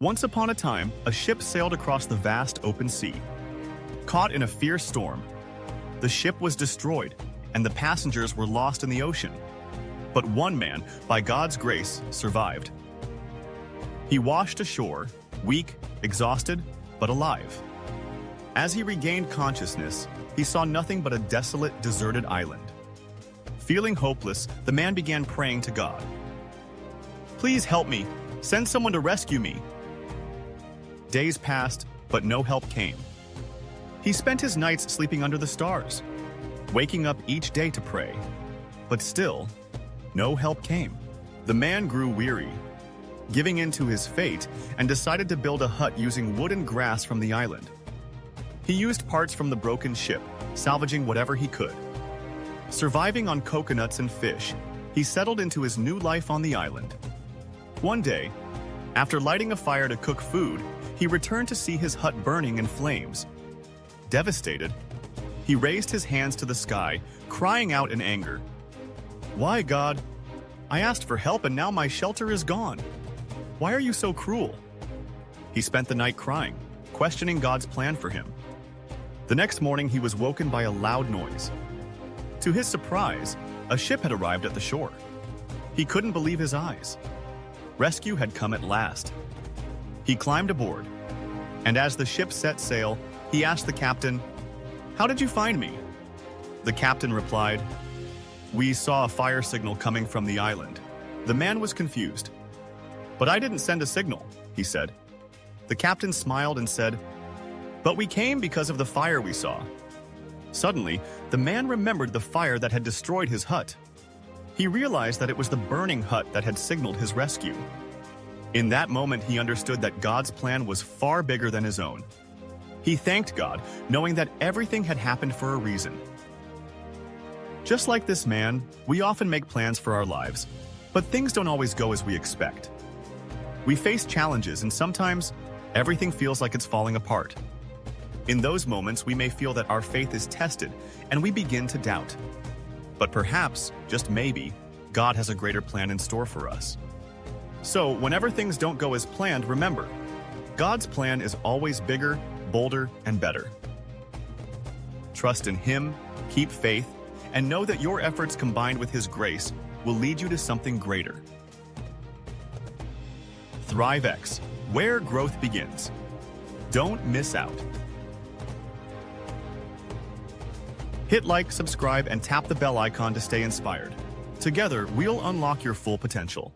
Once upon a time, a ship sailed across the vast open sea. Caught in a fierce storm, the ship was destroyed and the passengers were lost in the ocean. But one man, by God's grace, survived. He washed ashore, weak, exhausted, but alive. As he regained consciousness, he saw nothing but a desolate, deserted island. Feeling hopeless, the man began praying to God. "Please help me. Send someone to rescue me." Days passed, but no help came. He spent his nights sleeping under the stars, waking up each day to pray. But still, no help came. The man grew weary, giving in to his fate, and decided to build a hut using wood and grass from the island. He used parts from the broken ship, salvaging whatever he could. Surviving on coconuts and fish, he settled into his new life on the island. One day, after lighting a fire to cook food, he returned to see his hut burning in flames. Devastated, he raised his hands to the sky, crying out in anger, "Why, God? I asked for help and now my shelter is gone. Why are you so cruel?" He spent the night crying, questioning God's plan for him. The next morning, he was woken by a loud noise. To his surprise, a ship had arrived at the shore. He couldn't believe his eyes. Rescue had come at last. He climbed aboard, and as the ship set sail, he asked the captain, "How did you find me?" The captain replied, "We saw a fire signal coming from the island." The man was confused. "But I didn't send a signal," he said. The captain smiled and said, "But we came because of the fire we saw." Suddenly, the man remembered the fire that had destroyed his hut. He realized that it was the burning hut that had signaled his rescue. In that moment, he understood that God's plan was far bigger than his own. He thanked God, knowing that everything had happened for a reason. Just like this man, we often make plans for our lives, but things don't always go as we expect. We face challenges, and sometimes everything feels like it's falling apart. In those moments, we may feel that our faith is tested, and we begin to doubt. But perhaps, just maybe, God has a greater plan in store for us. So, whenever things don't go as planned, remember, God's plan is always bigger, bolder, and better. Trust in Him, keep faith, and know that your efforts combined with His grace will lead you to something greater. ThriveX, where growth begins. Don't miss out. Hit like, subscribe, and tap the bell icon to stay inspired. Together, we'll unlock your full potential.